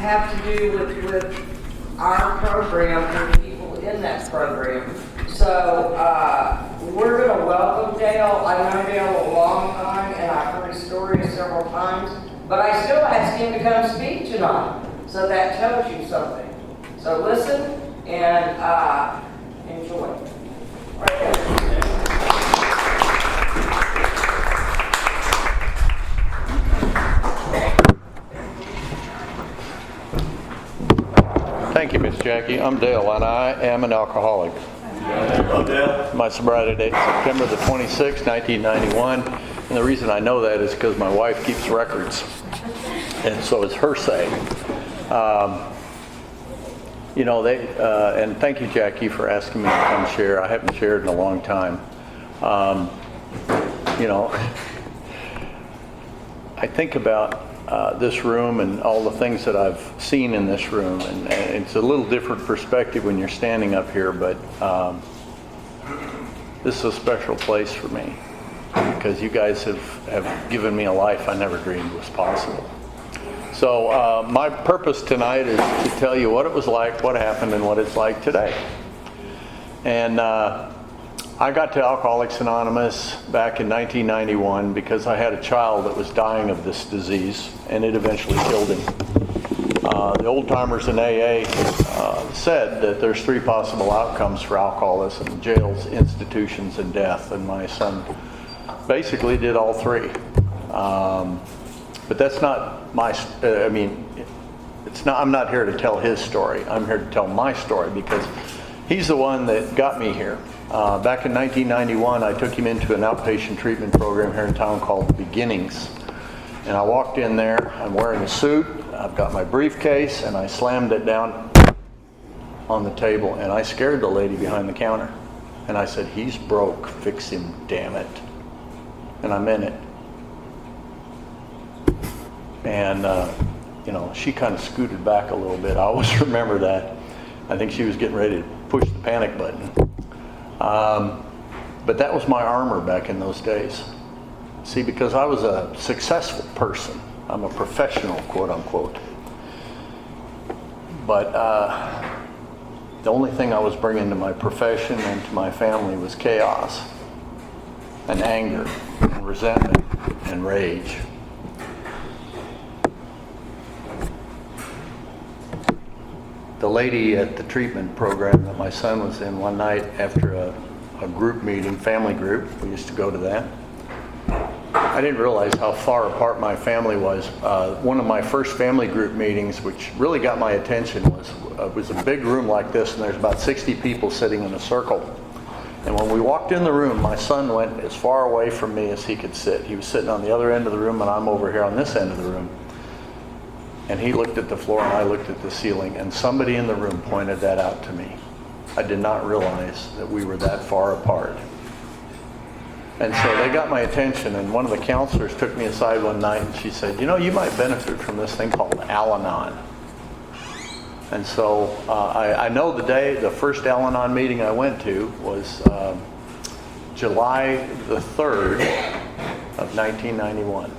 have to do with our program and the people in that program. So we're going to welcome Dale. I've known Dale a long time, and I've heard his story several times, but I still asked him to come speak tonight. So that tells you something. So listen and enjoy. Thank you, Miss Jackie. I'm Dale, and I am an alcoholic. I'm Dale. My sobriety date is September the 26th, 1991. And the reason I know that is because my wife keeps records. And so it's her say. And thank you, Jackie, for asking me to come share. I haven't shared in a long time. I think about this room and all the things that I've seen in this room, and it's a little different perspective when you're standing up here, but this is a special place for me because you guys have given me a life I never dreamed was possible. So my purpose tonight is to tell you what it was like, what happened, and what it's like today. And I got to Alcoholics Anonymous back in 1991 because I had a child that was dying of this disease, and it eventually killed him. The old timers in AA said that there's 3 possible outcomes for alcoholism: jails, institutions, and death. And my son basically did all 3. But that's not my, I'm not here to tell his story. I'm here to tell my story because he's the one that got me here. Back in 1991, I took him into an outpatient treatment program here in town called The Beginnings. And I walked in there, I'm wearing a suit, I've got my briefcase, and I slammed it down on the table, and I scared the lady behind the counter. And I said, "He's broke, fix him, damn it." And I meant it. And, she kind of scooted back a little bit. I always remember that. I think she was getting ready to push the panic button. But that was my armor back in those days. See, because I was a successful person. I'm a professional, quote unquote. But the only thing I was bringing to my profession and to my family was chaos and anger and resentment and rage. The lady at the treatment program that my son was in one night after a group meeting, family group, we used to go to that. I didn't realize how far apart my family was. One of my first family group meetings, which really got my attention, was a big room like this, and there's about 60 people sitting in a circle. And when we walked in the room, my son went as far away from me as he could sit. He was sitting on the other end of the room, and I'm over here on this end of the room. And he looked at the floor and I looked at the ceiling, and somebody in the room pointed that out to me. I did not realize that we were that far apart. And so they got my attention, and one of the counselors took me aside one night and she said, "You might benefit from this thing called Al-Anon." And so I know the first Al-Anon meeting I went to was July the 3rd of 1991.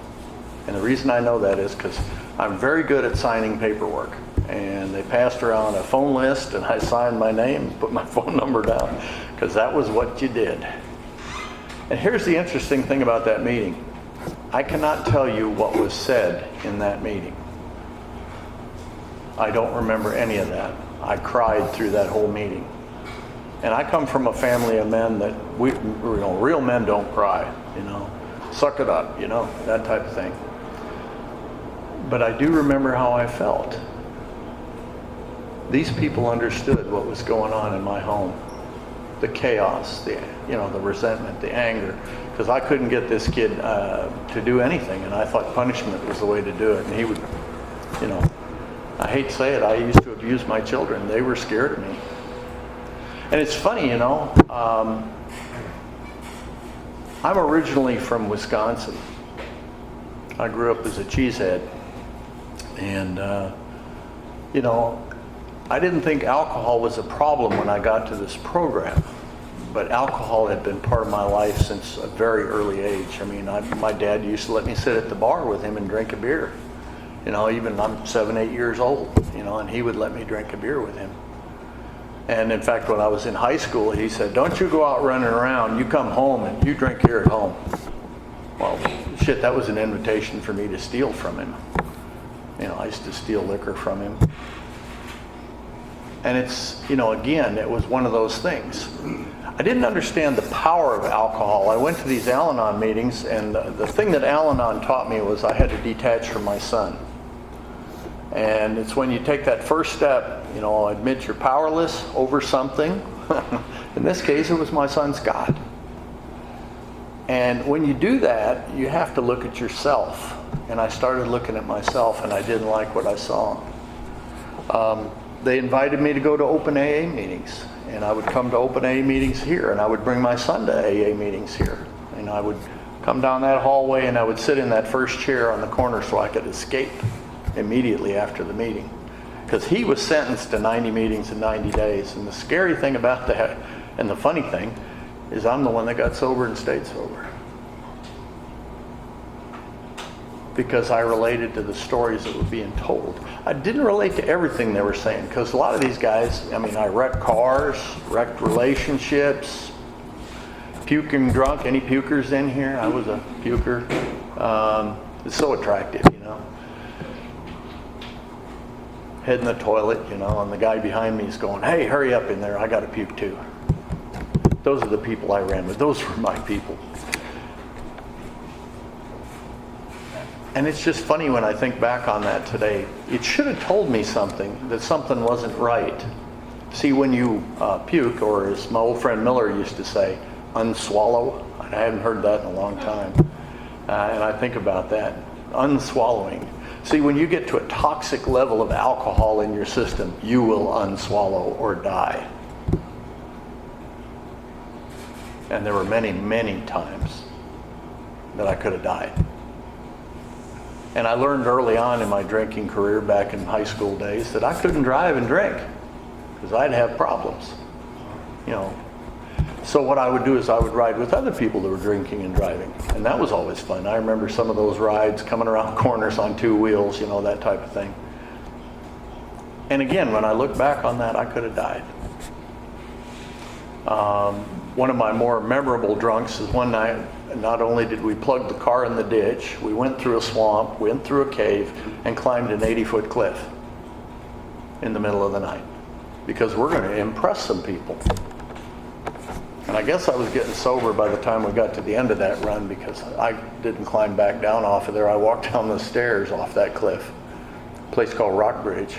And the reason I know that is because I'm very good at signing paperwork. And they passed around a phone list, and I signed my name and put my phone number down because that was what you did. And here's the interesting thing about that meeting. I cannot tell you what was said in that meeting. I don't remember any of that. I cried through that whole meeting. And I come from a family of men that real men don't cry, suck it up, that type of thing. But I do remember how I felt. These people understood what was going on in my home. The chaos, the resentment, the anger. Because I couldn't get this kid to do anything, and I thought punishment was the way to do it. And he would, I hate to say it, I used to abuse my children. They were scared of me. And it's funny, I'm originally from Wisconsin. I grew up as a cheesehead. And, I didn't think alcohol was a problem when I got to this program. But alcohol had been part of my life since a very early age. My dad used to let me sit at the bar with him and drink a beer. You know, even I'm 7, 8 years old, you know, and he would let me drink a beer with him. And in fact, when I was in high school, he said, don't you go out running around, you come home and you drink here at home. Well, shit, that was an invitation for me to steal from him. You know, I used to steal liquor from him. And it's, you know, again, it was one of those things. I didn't understand the power of alcohol. I went to these Al-Anon meetings, and the thing that Al-Anon taught me was I had to detach from my son. And it's when you take that first step, you know, admit you're powerless over something. In this case, it was my son's God. And when you do that, you have to look at yourself. And I started looking at myself, and I didn't like what I saw. They invited me to go to open AA meetings. And I would come to open AA meetings here, and I would bring my son to AA meetings here. And I would come down that hallway, and I would sit in that first chair on the corner so I could escape immediately after the meeting. Because he was sentenced to 90 meetings in 90 days. And the scary thing about that, and the funny thing, is I'm the one that got sober and stayed sober. Because I related to the stories that were being told. I didn't relate to everything they were saying, because a lot of these guys, I mean, I wrecked cars, wrecked relationships, puking drunk. Any pukers in here? I was a puker. It's so attractive, you know. Head in the toilet, you know, and the guy behind me is going, hey, hurry up in there, I got to puke too. Those are the people I ran with. Those were my people. And it's just funny when I think back on that today. It should have told me something, that something wasn't right. See, when you puke, or as my old friend Miller used to say, unswallow. I haven't heard that in a long time. And I think about that, unswallowing. See, when you get to a toxic level of alcohol in your system, you will unswallow or die. And there were many, many times that I could have died. And I learned early on in my drinking career back in high school days that I couldn't drive and drink because I'd have problems, you know. So what I would do is I would ride with other people that were drinking and driving. And that was always fun. I remember some of those rides coming around corners on 2 wheels, you know, that type of thing. And again, when I look back on that, I could have died. One of my more memorable drunks is one night, not only did we plug the car in the ditch, we went through a swamp, went through a cave, and climbed an 80-foot cliff in the middle of the night. Because we're going to impress some people. And I guess I was getting sober by the time we got to the end of that run, because I didn't climb back down off of there. I walked down the stairs off that cliff, a place called Rockbridge.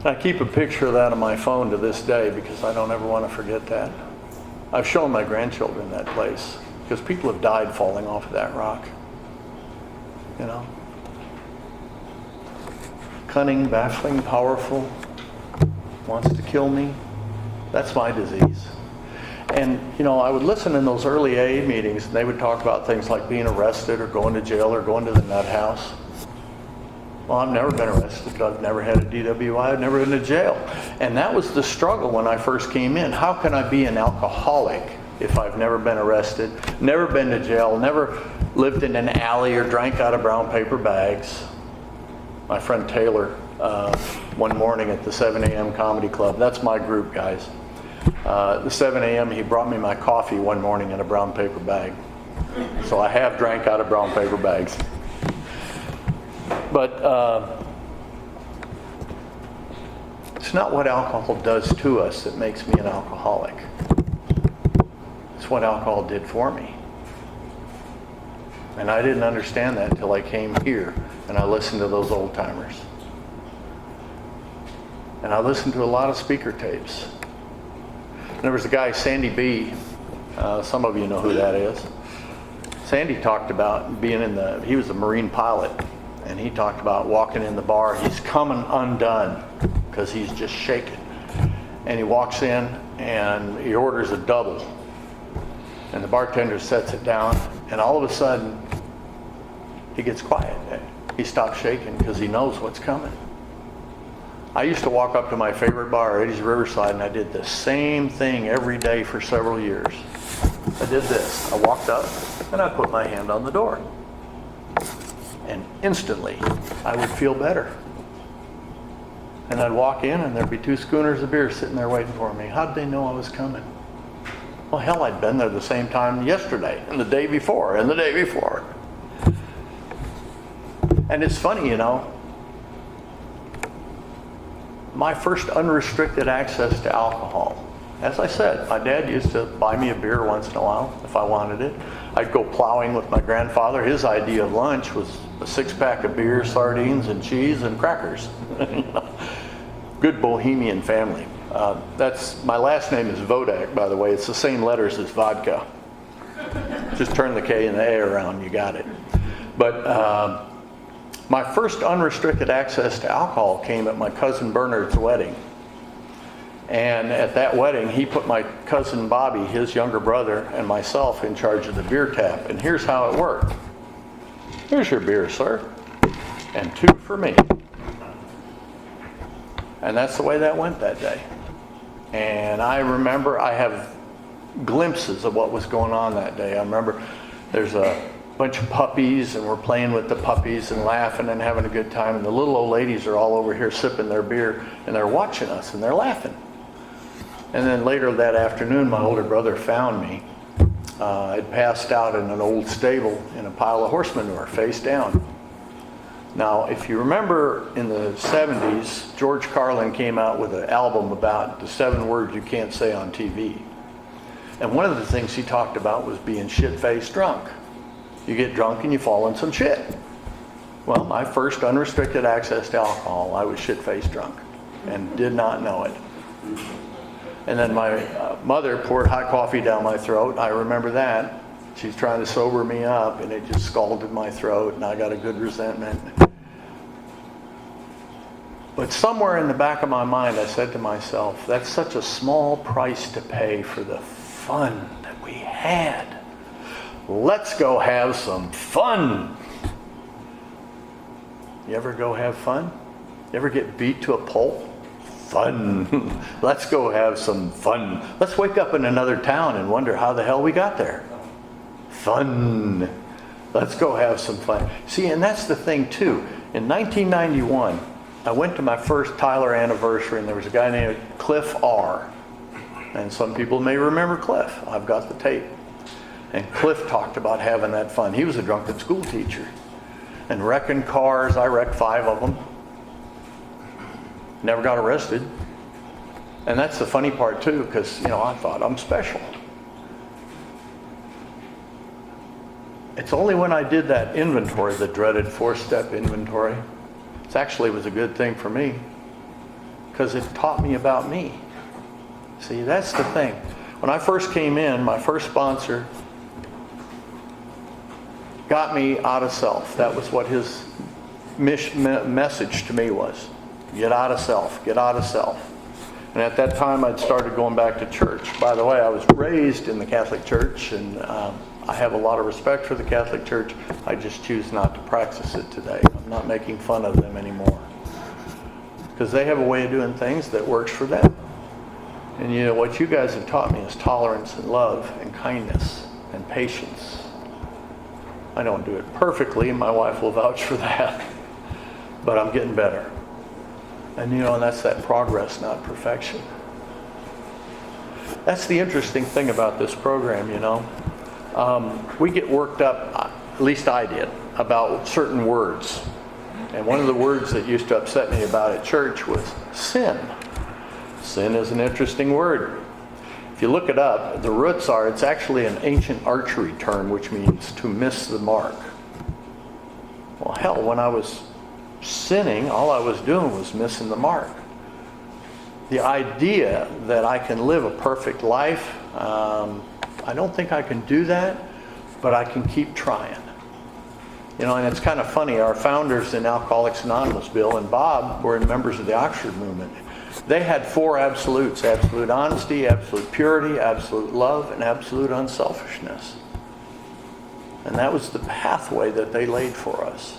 I keep a picture of that on my phone to this day because I don't ever want to forget that. I've shown my grandchildren that place because people have died falling off of that rock. You know? Cunning, baffling, powerful, wants to kill me. That's my disease. And, you know, I would listen in those early AA meetings, and they would talk about things like being arrested or going to jail or going to the nut house. Well, I've never been arrested. I've never had a DWI. I've never been to jail. And that was the struggle when I first came in. How can I be an alcoholic if I've never been arrested, never been to jail, never lived in an alley or drank out of brown paper bags? My friend Taylor, one morning at the 7 a.m. comedy club, that's my group, guys. The 7 a.m. he brought me my coffee one morning in a brown paper bag. So I have drank out of brown paper bags. But it's not what alcohol does to us that makes me an alcoholic. It's what alcohol did for me. And I didn't understand that until I came here and I listened to those old timers. And I listened to a lot of speaker tapes. There was a guy, Sandy B. Some of you know who that is. Sandy talked about being he was a Marine pilot. And he talked about walking in the bar. He's coming undone because he's just shaking. And he walks in and he orders a double. And the bartender sets it down. And all of a sudden, he gets quiet. He stops shaking because he knows what's coming. I used to walk up to my favorite bar, Eddie's Riverside, and I did the same thing every day for several years. I did this. I walked up and I put my hand on the door. And instantly, I would feel better. And I'd walk in and there'd be 2 schooners of beer sitting there waiting for me. How'd they know I was coming? Well, hell, I'd been there the same time yesterday and the day before and the day before. And it's funny, you know, my first unrestricted access to alcohol. As I said, my dad used to buy me a beer once in a while if I wanted it. I'd go plowing with my grandfather. His idea of lunch was a 6-pack of beer, sardines, and cheese and crackers. Good bohemian family. My last name is Vodak, by the way. It's the same letters as vodka. Just turn the K and the A around, you got it. But my first unrestricted access to alcohol came at my cousin Bernard's wedding. And at that wedding, he put my cousin Bobby, his younger brother, and myself in charge of the beer tap. And here's how it worked. Here's your beer, sir. And 2 for me. And that's the way that went that day. And I remember, I have glimpses of what was going on that day. I remember there's a bunch of puppies and we're playing with the puppies and laughing and having a good time. And the little old ladies are all over here sipping their beer and they're watching us and they're laughing. And then later that afternoon, my older brother found me. I'd passed out in an old stable in a pile of horse manure, face down. Now, if you remember in the 70s, George Carlin came out with an album about the 7 words you can't say on TV. And one of the things he talked about was being shit-faced drunk. You get drunk and you fall in some shit. Well, my first unrestricted access to alcohol, I was shit-faced drunk and did not know it. And then my mother poured hot coffee down my throat. I remember that. She's trying to sober me up and it just scalded my throat and I got a good resentment. But somewhere in the back of my mind, I said to myself, that's such a small price to pay for the fun that we had. Let's go have some fun. You ever go have fun? You ever get beat to a pulp? Fun. Let's go have some fun. Let's wake up in another town and wonder how the hell we got there. Fun. Let's go have some fun. See, and that's the thing too. In 1991, I went to my first Tyler anniversary and there was a guy named Cliff R. And some people may remember Cliff. I've got the tape. And Cliff talked about having that fun. He was a drunken school teacher. And wrecking cars, I wrecked 5 of them. Never got arrested. And that's the funny part too, because, you know, I thought I'm special. It's only when I did that inventory, the dreaded 4-step inventory, it actually was a good thing for me, because it taught me about me. See, that's the thing. When I first came in, my first sponsor got me out of self. That was what his message to me was. Get out of self, get out of self. And at that time, I'd started going back to church. By the way, I was raised in the Catholic Church, and I have a lot of respect for the Catholic Church. I just choose not to practice it today. I'm not making fun of them anymore. Because they have a way of doing things that works for them. And you know, what you guys have taught me is tolerance and love and kindness and patience. I don't do it perfectly, and my wife will vouch for that. But I'm getting better. And you know, and that's that progress, not perfection. That's the interesting thing about this program, you know. We get worked up, at least I did, about certain words. And one of the words that used to upset me about at church was sin. Sin is an interesting word. If you look it up, the roots are, it's actually an ancient archery term, which means to miss the mark. Well, hell, when I was sinning, all I was doing was missing the mark. The idea that I can live a perfect life, I don't think I can do that, but I can keep trying. You know, and it's kind of funny, our founders in Alcoholics Anonymous, Bill and Bob, were members of the Oxford movement. They had 4 absolutes: absolute honesty, absolute purity, absolute love, and absolute unselfishness. And that was the pathway that they laid for us.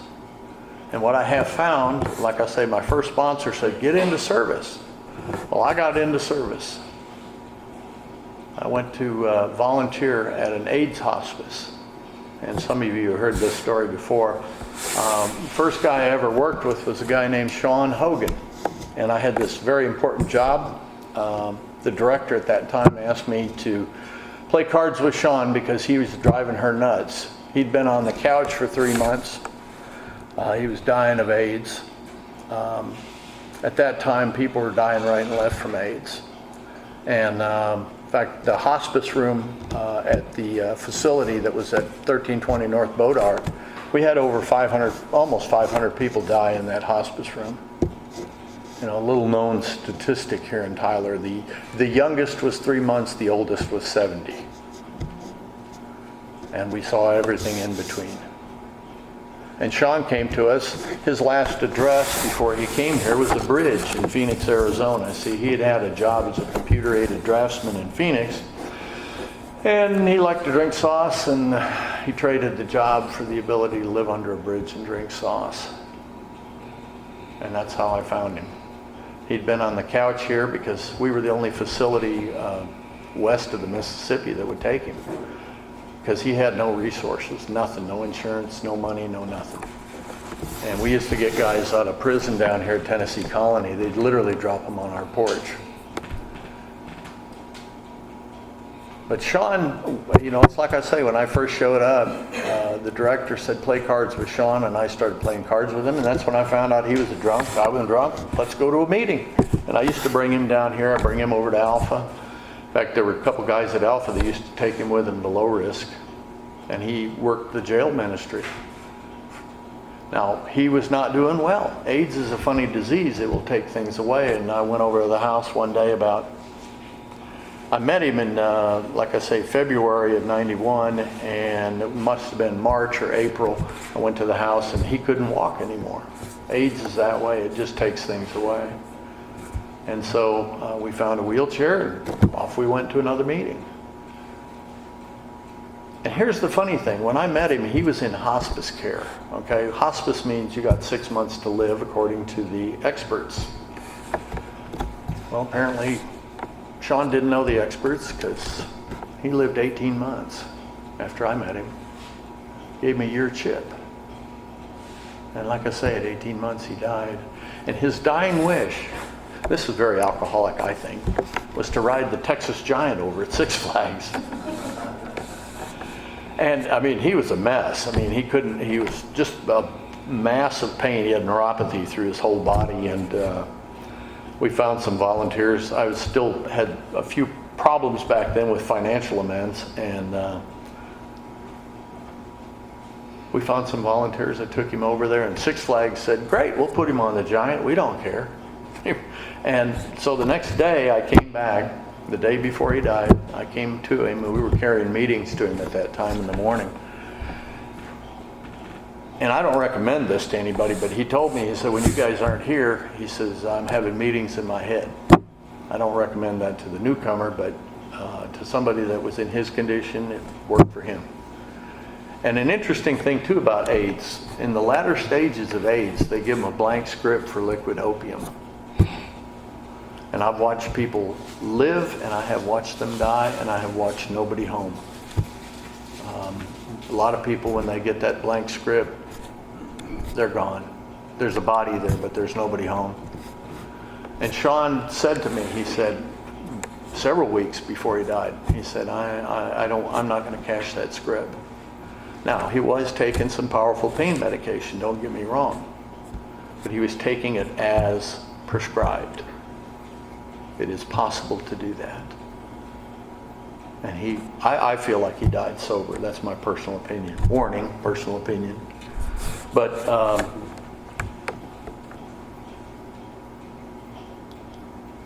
And what I have found, like I say, my first sponsor said, get into service. Well, I got into service. I went to volunteer at an AIDS hospice. and some of you have heard this story before. First guy I ever worked with was a guy named Sean Hogan, and I had this very important job. The director at that time asked me to play cards with Sean because he was driving her nuts. He'd been on the couch for 3 months. He was dying of AIDS. At that time, people were dying right and left from AIDS. And in fact, the hospice room at the facility that was at 1320 North Bodart, we had over 500, almost 500 people die in that hospice room. You know, a little known statistic here in Tyler. The youngest was 3 months, the oldest was 70. And we saw everything in between. And Sean came to us. His last address before he came here was a bridge in Phoenix, Arizona. See, he had had a job as a computer-aided draftsman in Phoenix. And he liked to drink sauce, and he traded the job for the ability to live under a bridge and drink sauce. And that's how I found him. He'd been on the couch here because we were the only facility west of the Mississippi that would take him. Because he had no resources, nothing, no insurance, no money, no nothing. And we used to get guys out of prison down here at Tennessee Colony. They'd literally drop them on our porch. But Sean, you know, it's like I say, when I first showed up, the director said, play cards with Sean, and I started playing cards with him, and that's when I found out he was a drunk. I wasn't drunk. Let's go to a meeting. And I used to bring him down here. I bring him over to Alpha. In fact, there were a couple guys at Alpha that used to take him with him to low risk, and he worked the jail ministry. Now, he was not doing well. AIDS is a funny disease. It will take things away. And I went over to the house one day I met him in, like I say, February of '91, and it must have been March or April. I went to the house, and he couldn't walk anymore. AIDS is that way. It just takes things away. And so we found a wheelchair, and off we went to another meeting. And here's the funny thing. When I met him, he was in hospice care. Okay, hospice means you got 6 months to live, according to the experts. Well, apparently, Sean didn't know the experts because he lived 18 months after I met him. Gave me a year chip. And like I say, at 18 months he died. And his dying wish, this is very alcoholic, I think, was to ride the Texas Giant over at Six Flags. And I mean, he was a mess. I mean, he was just a mass of pain. He had neuropathy through his whole body, and we found some volunteers. I still had a few problems back then with financial amends, and we found some volunteers that took him over there, and Six Flags said, great, we'll put him on the Giant, we don't care. And so the next day I came back, the day before he died, I came to him, and we were carrying meetings to him at that time in the morning. And I don't recommend this to anybody, but he told me, he said, when you guys aren't here, he says, I'm having meetings in my head. I don't recommend that to the newcomer, but to somebody that was in his condition, it worked for him. And an interesting thing too about AIDS, in the latter stages of AIDS, they give them a blank script for liquid opium. And I've watched people live, and I have watched them die, and I have watched nobody home. A lot of people, when they get that blank script, they're gone. There's a body there, but there's nobody home. And Sean said to me, he said, several weeks before he died, he said, I'm not going to cash that script. Now, he was taking some powerful pain medication, don't get me wrong, but he was taking it as prescribed. It is possible to do that. And I feel like he died sober. That's my personal opinion. Warning, personal opinion. But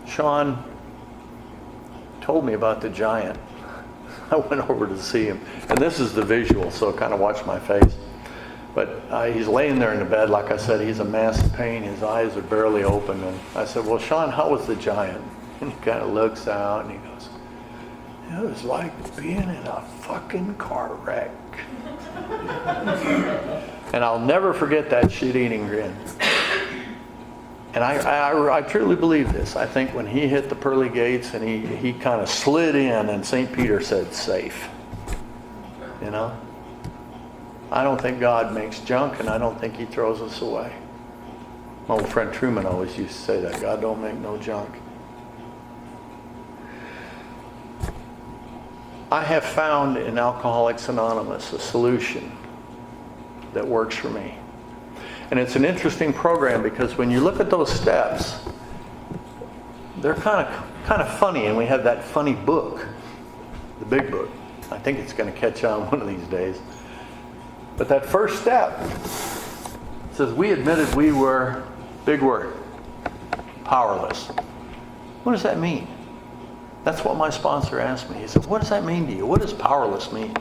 Sean told me about the Giant. I went over to see him. And this is the visual, so kind of watch my face. But he's laying there in the bed. Like I said, he's a mass of pain. His eyes are barely open. And I said, well, Sean, how was the Giant? And he kind of looks out and he goes, it was like being in a fucking car wreck. And I'll never forget that shit-eating grin. And I truly believe this. I think when he hit the pearly gates and he kind of slid in, and St. Peter said, safe. You know? I don't think God makes junk, and I don't think he throws us away. My old friend Truman always used to say that, God don't make no junk. I have found in Alcoholics Anonymous a solution that works for me. And it's an interesting program because when you look at those steps, they're kind of funny, and we have that funny book, the big book. I think it's going to catch on one of these days. But that first step says we admitted we were, big word, powerless. What does that mean? That's what my sponsor asked me. He said, what does that mean to you? What does powerless mean?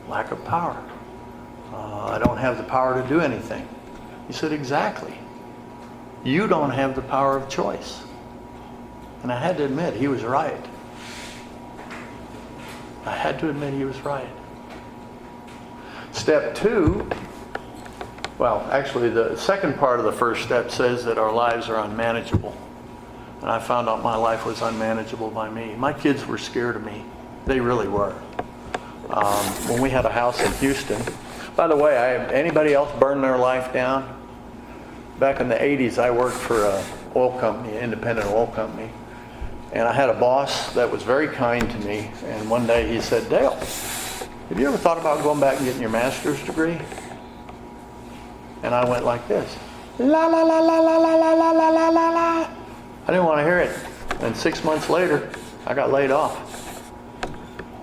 Lack of power. I don't have the power to do anything. He said, exactly. You don't have the power of choice. And I had to admit, he was right. I had to admit he was right. Step 2, well, actually the second part of the first step says that our lives are unmanageable. And I found out my life was unmanageable by me. My kids were scared of me. They really were. When we had a house in Houston, by the way, anybody else burn their life down? Back in the 80s, I worked for an oil company, an independent oil company. And I had a boss that was very kind to me. And one day he said, Dale, have you ever thought about going back and getting your master's degree? And I went like this. La la la la la la la la la la la la. I didn't want to hear it. And 6 months later, I got laid off.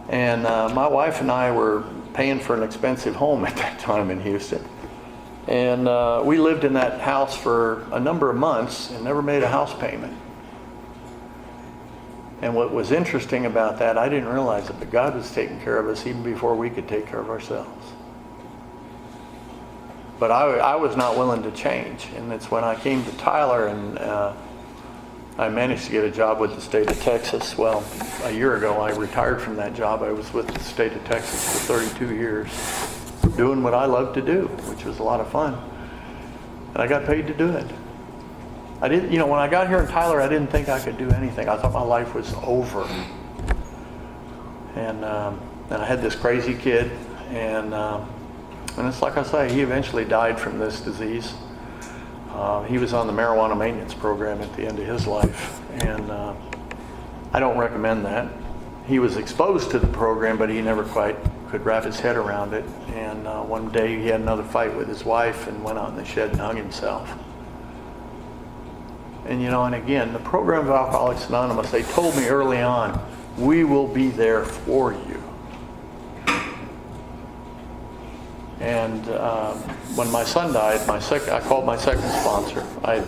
And my wife and I were paying for an expensive home at that time in Houston. And we lived in that house for a number of months and never made a house payment. And what was interesting about that, I didn't realize it, but God was taking care of us even before we could take care of ourselves. But I was not willing to change. And it's when I came to Tyler and I managed to get a job with the state of Texas. Well, a year ago I retired from that job. I was with the state of Texas for 32 years, doing what I loved to do, which was a lot of fun. And I got paid to do it. I didn't, when I got here in Tyler, I didn't think I could do anything. I thought my life was over. And I had this crazy kid, and it's like I say, he eventually died from this disease. He was on the marijuana maintenance program at the end of his life, and I don't recommend that. He was exposed to the program, but he never quite could wrap his head around it. And one day he had another fight with his wife and went out in the shed and hung himself. And and again, the program of Alcoholics Anonymous, they told me early on, we will be there for you. And when my son died, I called my second sponsor. I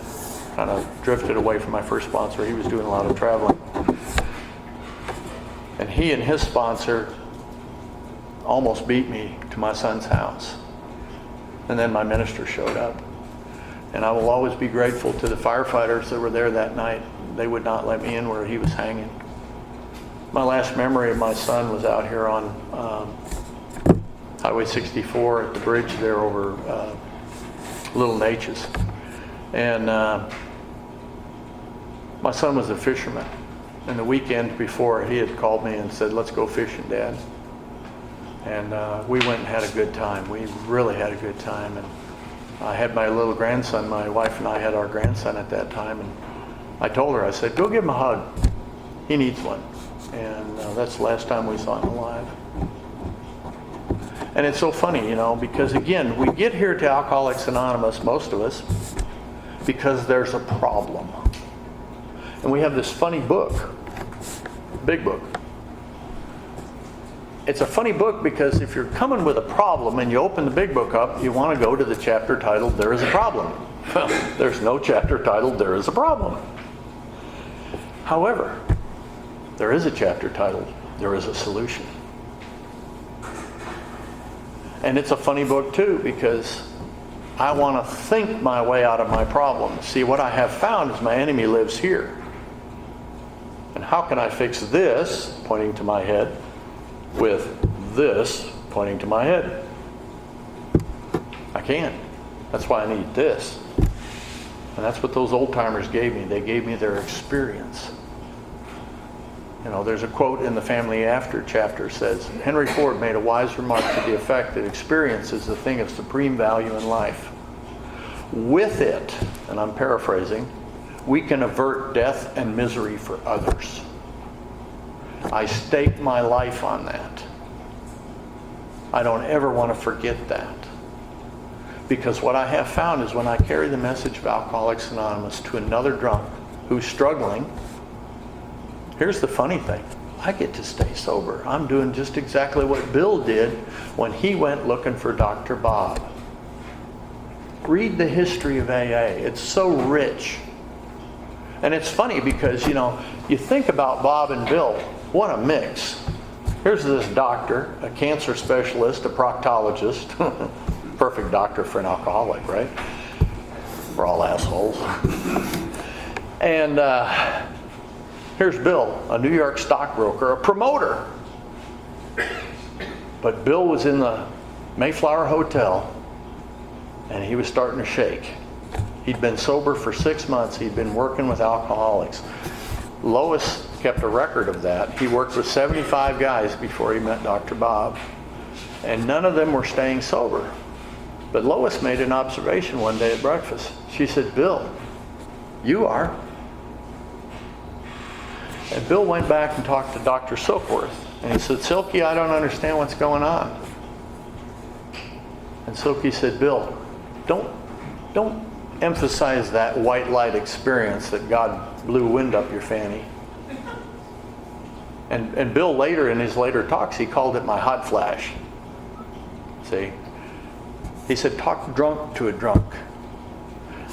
kind of drifted away from my first sponsor. He was doing a lot of traveling. And he and his sponsor almost beat me to my son's house. And then my minister showed up. And I will always be grateful to the firefighters that were there that night. They would not let me in where he was hanging. My last memory of my son was out here on Highway 64 at the bridge there over Little Natchez. And my son was a fisherman. And the weekend before, he had called me and said, let's go fishing, Dad. And we went and had a good time. We really had a good time. And I had my little grandson. My wife and I had our grandson at that time. And I told her, I said, go give him a hug. He needs one. And that's the last time we saw him alive. And it's so funny, because again, we get here to Alcoholics Anonymous, most of us, because there's a problem. And we have this funny book, big book. It's a funny book because if you're coming with a problem and you open the big book up, you want to go to the chapter titled, There is a Problem. Well, there's no chapter titled, There is a Problem. However, there is a chapter titled, There is a Solution. And it's a funny book too because I want to think my way out of my problem. See, what I have found is my enemy lives here. And how can I fix this, pointing to my head, with this, pointing to my head? I can't. That's why I need this. And that's what those old timers gave me. They gave me their experience. You know, there's a quote in the Family After chapter says, Henry Ford made a wise remark to the effect that experience is the thing of supreme value in life. With it, and I'm paraphrasing, we can avert death and misery for others. I stake my life on that. I don't ever want to forget that. Because what I have found is when I carry the message of Alcoholics Anonymous to another drunk who's struggling, here's the funny thing. I get to stay sober. I'm doing just exactly what Bill did when he went looking for Dr. Bob. Read the history of AA. It's so rich. And it's funny because, you know, you think about Bob and Bill. What a mix. Here's this doctor, a cancer specialist, a proctologist. Perfect doctor for an alcoholic, right? We're all assholes. And here's Bill, a New York stockbroker, a promoter. But Bill was in the Mayflower Hotel, and he was starting to shake. He'd been sober for 6 months. He'd been working with alcoholics. Lois kept a record of that. He worked with 75 guys before he met Dr. Bob, and none of them were staying sober. But Lois made an observation one day at breakfast. She said, Bill, you are. And Bill went back and talked to Dr. Silkworth. And he said, Silky, I don't understand what's going on. And Silky said, Bill, don't emphasize that white light experience that God blew wind up your fanny. And Bill later, in his later talks, he called it my hot flash. See? He said, talk drunk to a drunk.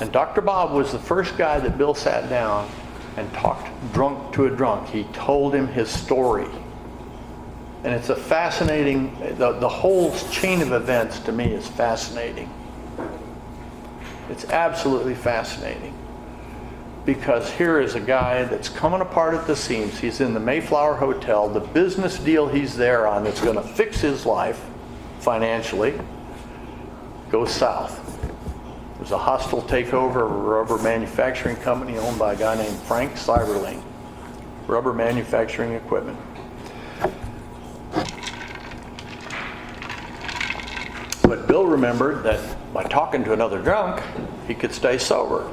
And Dr. Bob was the first guy that Bill sat down and talked drunk to a drunk. He told him his story. And it's a fascinating, the whole chain of events to me is fascinating. It's absolutely fascinating. Because here is a guy that's coming apart at the seams. He's in the Mayflower Hotel. The business deal he's there on that's going to fix his life financially goes south. There's a hostile takeover of a rubber manufacturing company owned by a guy named Frank Cyberling. Rubber manufacturing equipment. But Bill remembered that by talking to another drunk, he could stay sober.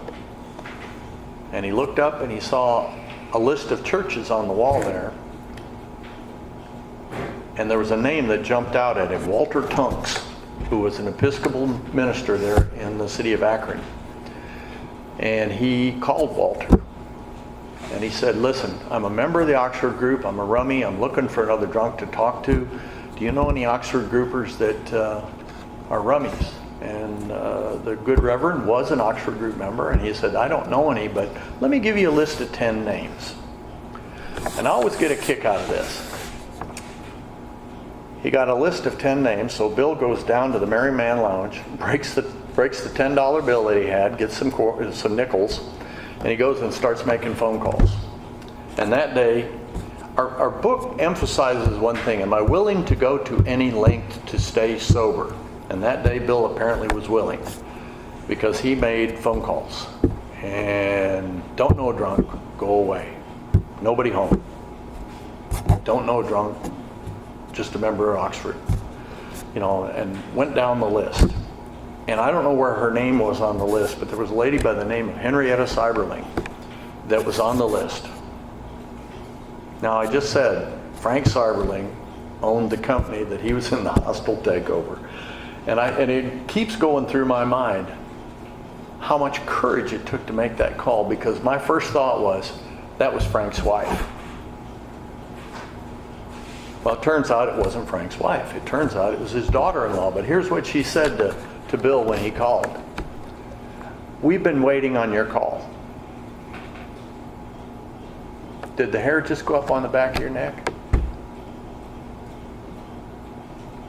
And he looked up and he saw a list of churches on the wall there. And there was a name that jumped out at him, Walter Tunks, who was an Episcopal minister there in the city of Akron. And he called Walter. And he said, listen, I'm a member of the Oxford group. I'm a rummy. I'm looking for another drunk to talk to. Do you know any Oxford groupers that are rummies? And the good reverend was an Oxford group member. And he said, I don't know any, but let me give you a list of 10 names. And I always get a kick out of this. He got a list of 10 names, so Bill goes down to the Merry Man Lounge, breaks the $10 bill that he had, gets some nickels, and he goes and starts making phone calls. And that day, our book emphasizes one thing: am I willing to go to any length to stay sober? And that day, Bill apparently was willing, because he made phone calls. And don't know a drunk, go away. Nobody home. Don't know a drunk, just a member of Oxford, you know, and went down the list. And I don't know where her name was on the list, but there was a lady by the name of Henrietta Cyberling that was on the list. Now, I just said Frank Cyberling owned the company that he was in the hostile takeover. And it keeps going through my mind how much courage it took to make that call, because my first thought was, that was Frank's wife. Well, it turns out it wasn't Frank's wife. It turns out it was his daughter-in-law. But here's what she said to Bill when he called. We've been waiting on your call. Did the hair just go up on the back of your neck?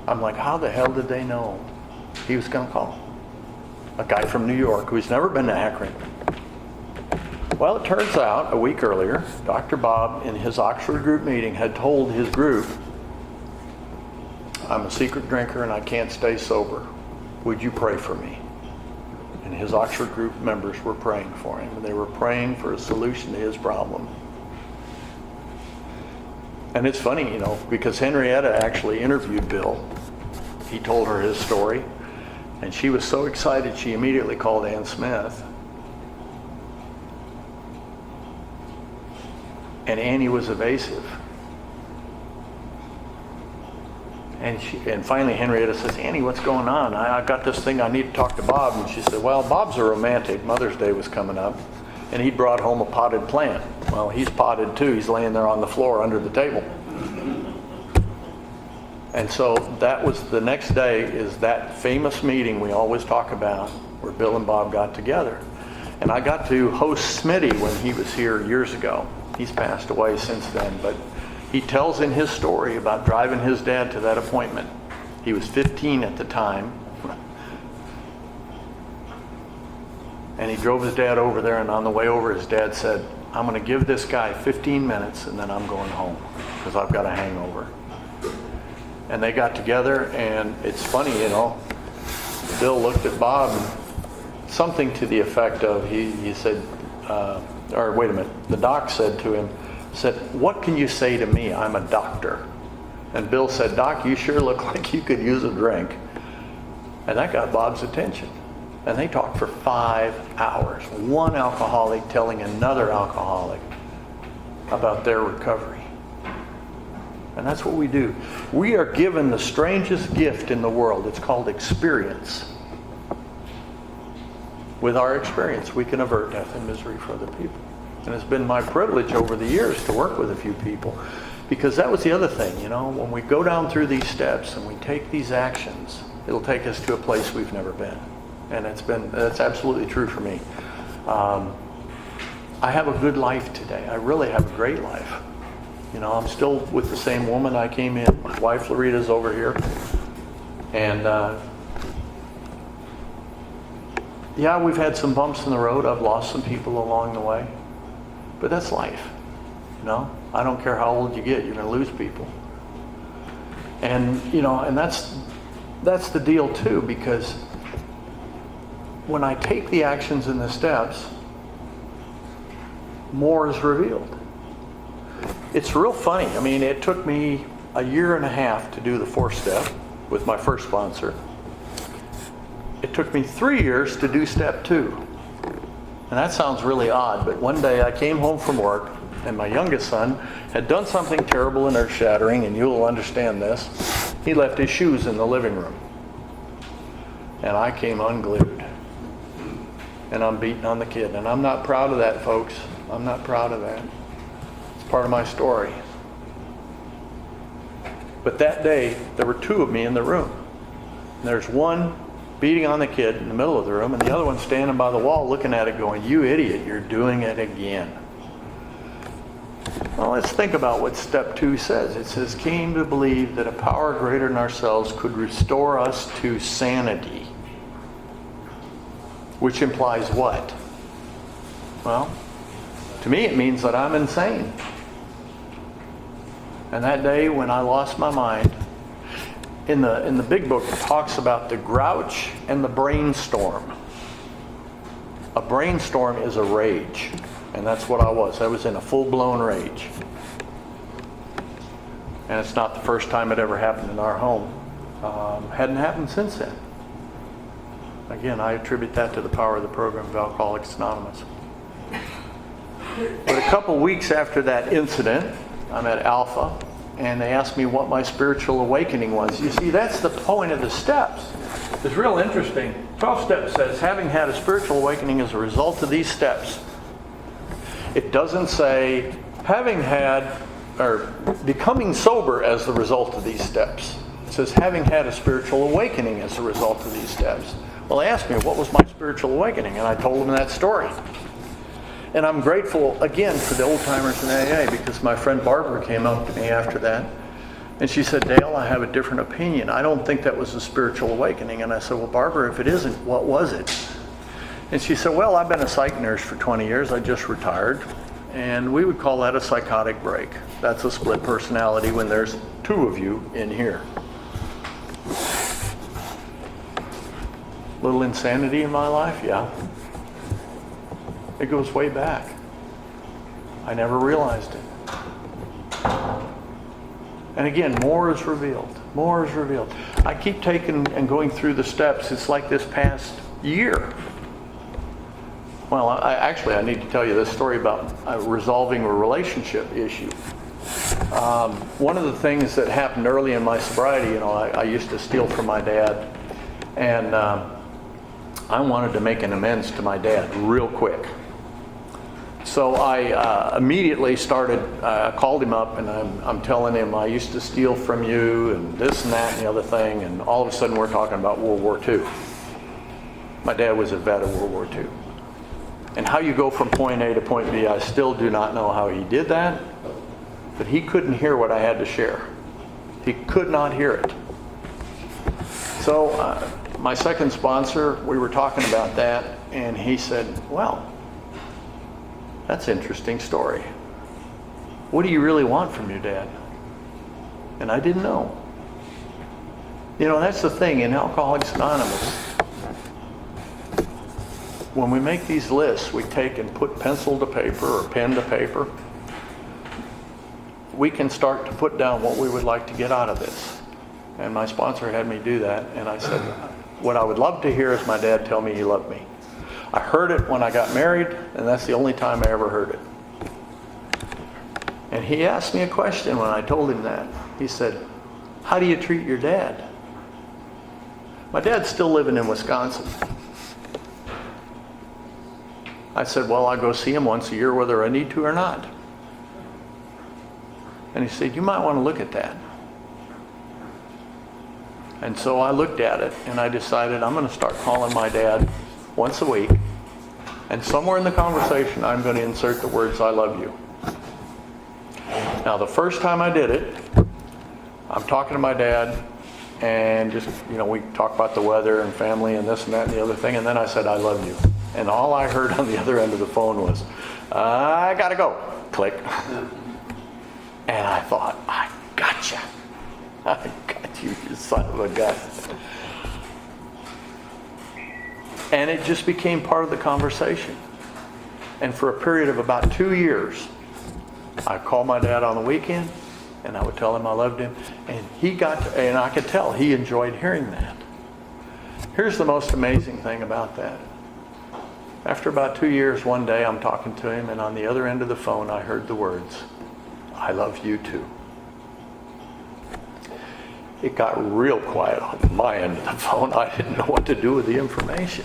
I'm like, how the hell did they know he was going to call? A guy from New York who's never been to Akron. Well, it turns out a week earlier, Dr. Bob in his Oxford group meeting had told his group, I'm a secret drinker and I can't stay sober. Would you pray for me? And his Oxford group members were praying for him. And they were praying for a solution to his problem. And it's funny, you know, because Henrietta actually interviewed Bill. He told her his story, and she was so excited she immediately called Ann Smith. And Annie was evasive. And finally Henrietta says, Annie, what's going on? I got this thing, I need to talk to Bob. And she said, well, Bob's a romantic. Mother's Day was coming up. And he brought home a potted plant. Well, he's potted too. He's laying there on the floor under the table. And so that was the next day, is that famous meeting we always talk about where Bill and Bob got together. And I got to host Smitty when he was here years ago. He's passed away since then, but he tells in his story about driving his dad to that appointment. He was 15 at the time. And he drove his dad over there, and on the way over, his dad said, I'm going to give this guy 15 minutes and then I'm going home because I've got a hangover. And they got together, and it's funny, you know, Bill looked at Bob and something to the effect of, he said, or wait a minute, the doc said to him, said, what can you say to me? I'm a doctor. And Bill said, Doc, you sure look like you could use a drink. And that got Bob's attention. And they talked for 5 hours. One alcoholic telling another alcoholic about their recovery. And that's what we do. We are given the strangest gift in the world. It's called experience. With our experience, we can avert death and misery for other people. And it's been my privilege over the years to work with a few people, because that was the other thing, you know, when we go down through these steps and we take these actions, it'll take us to a place we've never been. And that's absolutely true for me. I have a good life today. I really have a great life. You know, I'm still with the same woman I came in. My wife Larita's over here. And yeah, we've had some bumps in the road. I've lost some people along the way. But that's life. You know, I don't care how old you get, you're going to lose people. And, you know, and that's the deal too, because when I take the actions and the steps, more is revealed. It's real funny. I mean, it took me a year and a half to do the 4th step with my first sponsor. It took me 3 years to do step 2. And that sounds really odd, but one day I came home from work and my youngest son had done something terrible and earth-shattering, and you'll understand this. He left his shoes in the living room. And I came unglued. And I'm beating on the kid. And I'm not proud of that, folks. I'm not proud of that. It's part of my story. But that day, there were 2 of me in the room. And there's one beating on the kid in the middle of the room, and the other one standing by the wall looking at it going, you idiot, you're doing it again. Well, let's think about what step 2 says. It says, came to believe that a power greater than ourselves could restore us to sanity. Which implies what? Well, to me it means that I'm insane. And that day when I lost my mind, in the big book it talks about the grouch and the brainstorm. A brainstorm is a rage. And that's what I was. I was in a full-blown rage. And it's not the first time it ever happened in our home. Hadn't happened since then. Again, I attribute that to the power of the program of Alcoholics Anonymous. But a couple weeks after that incident, I'm at Alpha, and they asked me what my spiritual awakening was. You see, that's the point of the steps. It's real interesting. 12 steps says, having had a spiritual awakening as a result of these steps. It doesn't say, having had, or becoming sober as the result of these steps. It says, having had a spiritual awakening as a result of these steps. Well, they asked me, what was my spiritual awakening? And I told them that story. And I'm grateful, again, for the old-timers in AA, because my friend Barbara came up to me after that, and she said, Dale, I have a different opinion. I don't think that was a spiritual awakening. And I said, well, Barbara, if it isn't, what was it? And she said, well, I've been a psych nurse for 20 years. I just retired. And we would call that a psychotic break. That's a split personality when there's 2 of you in here. Little insanity in my life? Yeah. It goes way back. I never realized it. And again, more is revealed. More is revealed. I keep taking and going through the steps. It's like this past year. Well, I need to tell you this story about resolving a relationship issue. One of the things that happened early in my sobriety, I used to steal from my dad, and I wanted to make an amends to my dad real quick. So I immediately called him up, and I'm telling him I used to steal from you and this and that and the other thing, and all of a sudden we're talking about World War II. My dad was a vet of World War II. And how you go from point A to point B, I still do not know how he did that, but he couldn't hear what I had to share. He could not hear it. So my second sponsor, we were talking about that, and he said, well, that's an interesting story. What do you really want from your dad? And I didn't know. That's the thing in Alcoholics Anonymous. When we make these lists, we take and put pencil to paper or pen to paper. We can start to put down what we would like to get out of this. And my sponsor had me do that, and I said, what I would love to hear is my dad tell me he loved me. I heard it when I got married, and that's the only time I ever heard it. And he asked me a question when I told him that. He said, how do you treat your dad? My dad's still living in Wisconsin. I said, well, I go see him once a year whether I need to or not. And he said, you might want to look at that. And so I looked at it, and I decided I'm going to start calling my dad once a week. And somewhere in the conversation, I'm going to insert the words, I love you. Now, the first time I did it, I'm talking to my dad, and just, we talk about the weather and family and this and that and the other thing, and then I said, I love you. And all I heard on the other end of the phone was, I gotta go. Click. And I thought, I gotcha. I got you, you son of a gun. And it just became part of the conversation. And for a period of about 2 years, I called my dad on the weekend, and I would tell him I loved him. And and I could tell he enjoyed hearing that. Here's the most amazing thing about that. After about 2 years, one day I'm talking to him, and on the other end of the phone, I heard the words, I love you too. It got real quiet on my end of the phone. I didn't know what to do with the information.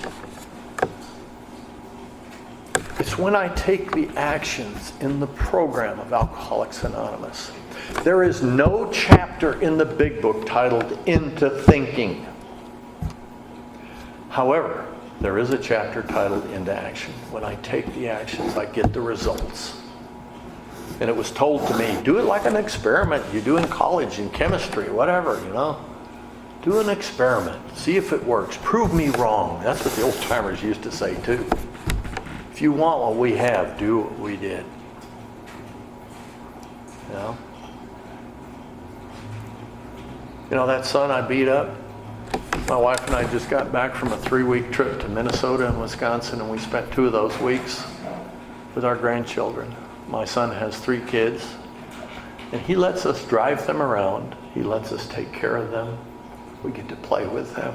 It's when I take the actions in the program of Alcoholics Anonymous. There is no chapter in the big book titled Into Thinking. However, there is a chapter titled Into Action. When I take the actions, I get the results. And it was told to me, do it like an experiment you do in college, in chemistry, whatever, Do an experiment. See if it works. Prove me wrong. That's what the old timers used to say too. If you want what we have, do what we did. That son I beat up, my wife and I just got back from a 3-week trip to Minnesota and Wisconsin, and we spent 2 of those weeks with our grandchildren. My son has 3 kids, and he lets us drive them around. He lets us take care of them. We get to play with them.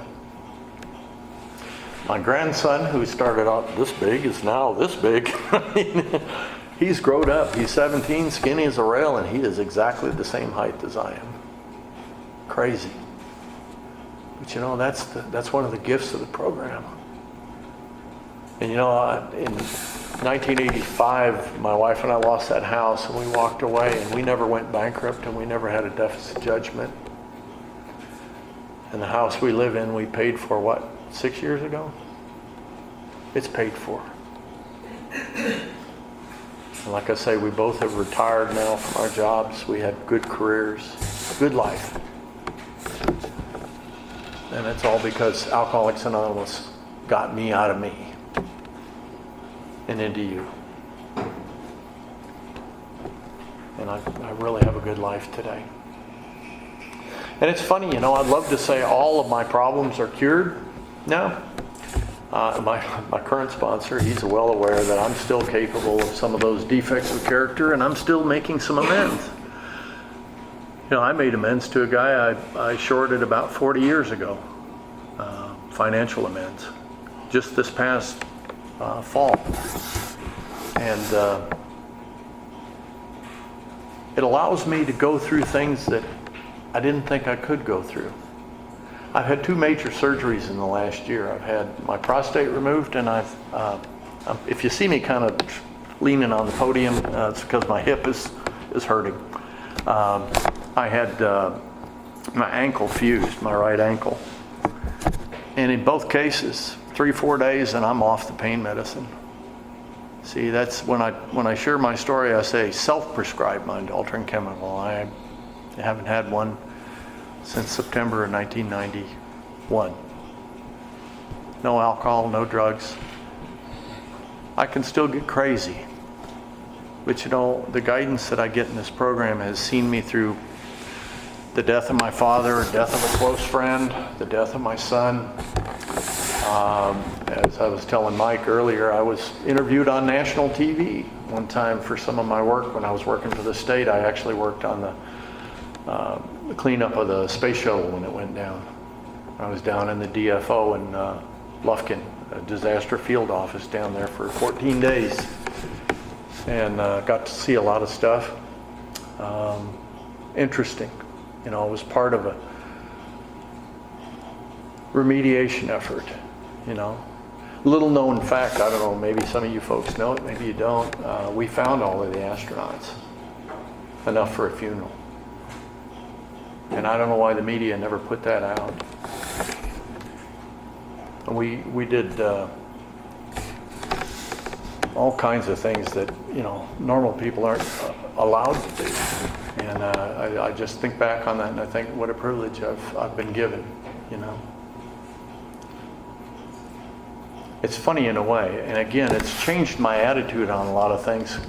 My grandson, who started out this big, is now this big. He's grown up. He's 17, skinny as a rail, and he is exactly the same height as I am. Crazy. But that's one of the gifts of the program. And in 1985, my wife and I lost that house, and we walked away, and we never went bankrupt, and we never had a deficit judgment. And the house we live in, we paid for 6 years ago? It's paid for. And like I say, we both have retired now from our jobs. We had good careers, good life. And it's all because Alcoholics Anonymous got me out of me and into you. And I really have a good life today. And it's funny, I'd love to say all of my problems are cured. No. My current sponsor, he's well aware that I'm still capable of some of those defects of character, and I'm still making some amends. I made amends to a guy I shorted about 40 years ago, financial amends, just this past fall. And it allows me to go through things that I didn't think I could go through. I've had 2 major surgeries in the last year. I've had my prostate removed, and if you see me kind of leaning on the podium, it's because my hip is hurting. I had my ankle fused, my right ankle. And in both cases, 3-4 days and I'm off the pain medicine. See, that's when I share my story, I say self-prescribed mind-altering chemical. I haven't had one since September of 1991. No alcohol, no drugs. I can still get crazy. But the guidance that I get in this program has seen me through the death of my father, death of a close friend, the death of my son. As I was telling Mike earlier, I was interviewed on national TV one time for some of my work. When I was working for the state, I actually worked on the cleanup of the space shuttle when it went down. I was down in the DFO in Lufkin, a disaster field office down there for 14 days. And got to see a lot of stuff. Interesting. It was part of a remediation effort, Little known fact, I don't know, maybe some of you folks know it, maybe you don't. We found all of the astronauts. Enough for a funeral. And I don't know why the media never put that out. We did all kinds of things that normal people aren't allowed to do, and I just think back on that and I think what a privilege I've been given. It's funny in a way, and again, it's changed my attitude on a lot of things.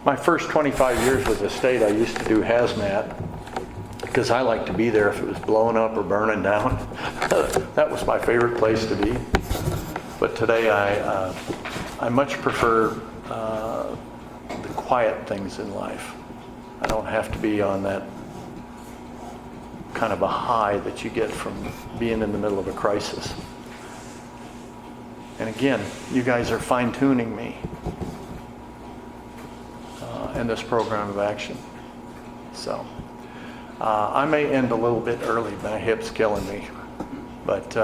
My first 25 years with the state, I used to do hazmat because I like to be there if it was blowing up or burning down. That was my favorite place to be. But today I much prefer the quiet things in life. I don't have to be on that kind of a high that you get from being in the middle of a crisis. And again, you guys are fine-tuning me in this program of action. So I may end a little bit early. My hip's killing me. But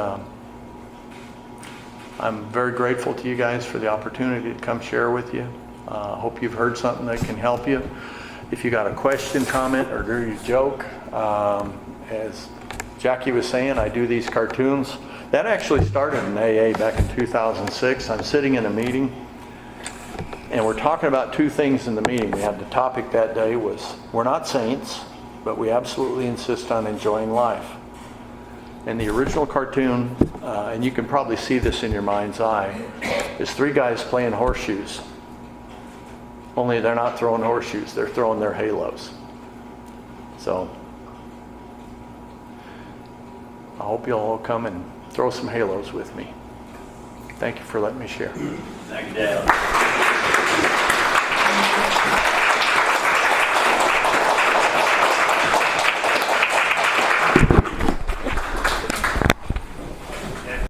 I'm very grateful to you guys for the opportunity to come share with you. Hope you've heard something that can help you. If you got a question, comment, or dirty joke, as Jackie was saying, I do these cartoons. That actually started in AA back in 2006. I'm sitting in a meeting, and we're talking about 2 things in the meeting. We had the topic that day was, we're not saints, but we absolutely insist on enjoying life. And the original cartoon, and you can probably see this in your mind's eye, is 3 guys playing horseshoes. Only they're not throwing horseshoes, they're throwing their halos. So, I hope you'll all come and throw some halos with me. Thank you for letting me share. Thank you, Dale.